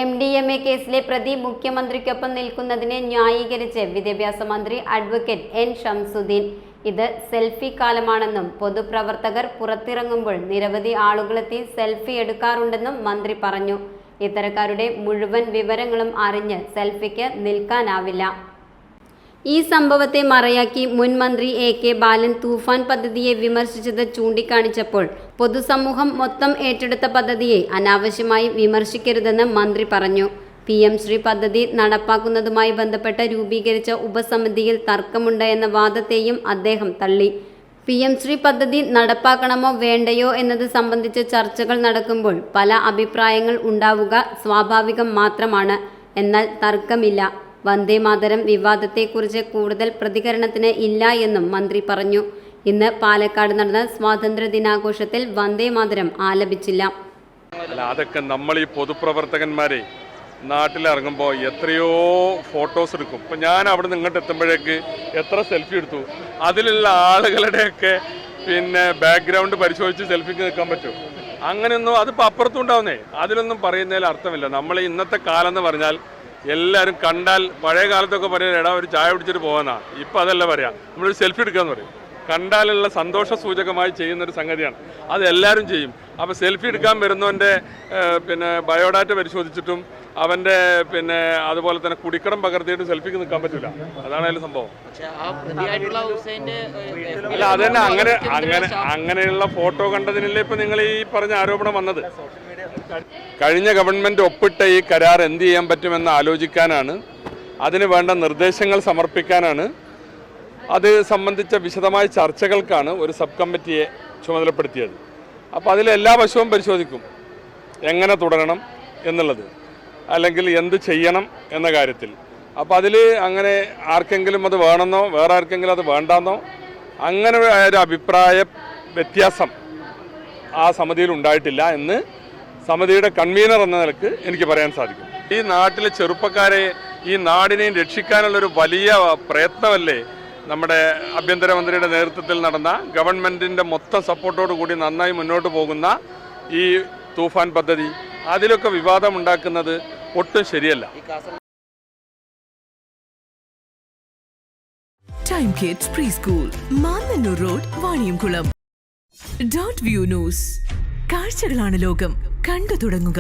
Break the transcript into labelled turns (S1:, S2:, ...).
S1: MDMA കേസിലെ പ്രതി മുഖ്യമന്ത്രിക്കൊപ്പം നിൽക്കുന്നതിനെ ന്യായീകരിച്ച് വിദ്യാഭ്യാസ മന്ത്രി അഡ്വക്കേറ്റ് N. ഷംസുദ്ദീൻ. ഇത് സെൽഫി കാലമാണെന്നും പൊതുപ്രവർത്തകർ പുറത്തിറങ്ങുമ്പോൾ നിരവധി ആളുകളെത്തി സെൽഫി എടുക്കാറുണ്ടെന്നും മന്ത്രി പറഞ്ഞു. ഇത്തരക്കാരുടെ മുഴുവൻ വിവരങ്ങളും അറിഞ്ഞ് സെൽഫിക്ക് നിൽക്കാനാവില്ല. ഈ സംഭവത്തെ മറയാക്കി മുൻ മന്ത്രി AK ബാലൻ തൂഫാൻ പദ്ധതിയെ വിമർശിച്ചത് ചൂണ്ടിക്കാണിച്ചപ്പോൾ പൊതുസമൂഹം മൊത്തം ഏറ്റെടുത്ത പദ്ധതിയെ അനാവശ്യമായി വിമർശിക്കരുതെന്ന് മന്ത്രി പറഞ്ഞു. PM ശ്രീ പദ്ധതി നടപ്പാക്കുന്നതുമായി ബന്ധപ്പെട്ട് രൂപീകരിച്ച ഉപസമിതിയിൽ തർക്കമുണ്ട് എന്ന വാദത്തെയും അദ്ദേഹം തള്ളി. PM ശ്രീ പദ്ധതി നടപ്പാക്കണമോ വേണ്ടയോ എന്നത് സംബന്ധിച്ച് ചർച്ചകൾ നടക്കുമ്പോൾ പല അഭിപ്രായങ്ങൾ ഉണ്ടാവുക സ്വാഭാവികം മാത്രമാണ്. എന്നാൽ തർക്കമില്ല. വന്ദേമാതരം വിവാദത്തെക്കുറിച്ച് കൂടുതൽ പ്രതികരണത്തിന് ഇല്ല എന്നും മന്ത്രി പറഞ്ഞു. ഇന്ന് പാലക്കാട് നടന്ന സ്വാതന്ത്ര്യ ദിനാഘോഷത്തിൽ വന്ദേമാതരം ആലപിച്ചില്ല.
S2: അതൊക്കെ നമ്മൾ ഈ പൊതുപ്രവർത്തകന്മാരെ നാട്ടിലിറങ്ങുമ്പോൾ എത്രയോ ഫോട്ടോസ് എടുക്കും. ഇപ്പം ഞാൻ അവിടെ നിന്ന് ഇങ്ങോട്ട് എത്തുമ്പോഴേക്ക് എത്ര സെൽഫി എടുത്തു. അതിലുള്ള ആളുകളുടെയൊക്കെ ബാക്ക്ഗ്രൗണ്ട് പരിശോധിച്ച് സെൽഫിക്ക് നിൽക്കാൻ പറ്റും. അങ്ങനെയൊന്നും അതിപ്പോൾ അപ്പുറത്തും ഉണ്ടാവുന്നേ. അതിലൊന്നും പറയുന്നതിൽ അർത്ഥമില്ല. നമ്മൾ ഇന്നത്തെ കാലം എന്ന് പറഞ്ഞാൽ എല്ലാവരും കണ്ടാൽ പഴയ കാലത്തൊക്കെ പറയാം എടാ ഒരു ചായ കുടിച്ചിട്ട് പോകാനാ. ഇപ്പം അതല്ല പറയാം, നമ്മളൊരു സെൽഫി എടുക്കാമെന്ന് പറയും. കണ്ടാലുള്ള സന്തോഷ സൂചകമായി ചെയ്യുന്നൊരു സംഗതിയാണ്. അത് എല്ലാവരും ചെയ്യും. അപ്പോൾ സെൽഫി എടുക്കാൻ വരുന്നവൻ്റെ ബയോഡാറ്റ പരിശോധിച്ചിട്ടും അവൻ്റെ അതുപോലെ തന്നെ കുടിക്കടം പകർത്തിയിട്ട് സെൽഫിക്ക് നിൽക്കാൻ പറ്റില്ല. അതാണ് അതിൽ സംഭവം. അല്ല അതന്നെ അങ്ങനെയുള്ള ഫോട്ടോ കണ്ടതിനല്ലേ ഇപ്പം നിങ്ങൾ ഈ പറഞ്ഞ ആരോപണം വന്നത്. കഴിഞ്ഞ ഗവൺമെൻറ് ഒപ്പിട്ട ഈ കരാർ എന്ത് ചെയ്യാൻ പറ്റുമെന്ന് ആലോചിക്കാനാണ്, അതിന് വേണ്ട നിർദ്ദേശങ്ങൾ സമർപ്പിക്കാനാണ്, അത് സംബന്ധിച്ച വിശദമായ ചർച്ചകൾക്കാണ് ഒരു സബ് കമ്മിറ്റിയെ ചുമതലപ്പെടുത്തിയത്. അപ്പോൾ അതിലെല്ലാ വശവും പരിശോധിക്കും, എങ്ങനെ തുടരണം എന്നുള്ളത്, അല്ലെങ്കിൽ എന്ത് ചെയ്യണം എന്ന കാര്യത്തിൽ. അപ്പോൾ അതിൽ അങ്ങനെ ആർക്കെങ്കിലും അത് വേണമെന്നോ വേറെ ആർക്കെങ്കിലും അത് വേണ്ടെന്നോ അങ്ങനെ ഒരു അഭിപ്രായ വ്യത്യാസം ആ സമിതിയിൽ ഉണ്ടായിട്ടില്ല എന്ന് സമിതിയുടെ കൺവീനർ എന്ന നിലക്ക് എനിക്ക് പറയാൻ സാധിക്കും. ഈ നാട്ടിലെ ചെറുപ്പക്കാരെ ഈ നാടിനെയും രക്ഷിക്കാനുള്ളൊരു വലിയ പ്രയത്നമല്ലേ നമ്മുടെ ആഭ്യന്തരമന്ത്രിയുടെ നേതൃത്വത്തിൽ നടന്ന ഗവൺമെൻറ്റിൻ്റെ മൊത്തം സപ്പോർട്ടോടു കൂടി നന്നായി മുന്നോട്ട് പോകുന്ന ഈ തൂഫാൻ പദ്ധതി. അതിലൊക്കെ വിവാദമുണ്ടാക്കുന്നത് ഒട്ടും ശരിയല്ല.
S3: Time kids pre school, Mannannur road, Vaniyamkulam. .view news. കാഴ്ചകളാണ് ലോകം. കണ്ടു തുടങ്ങുക.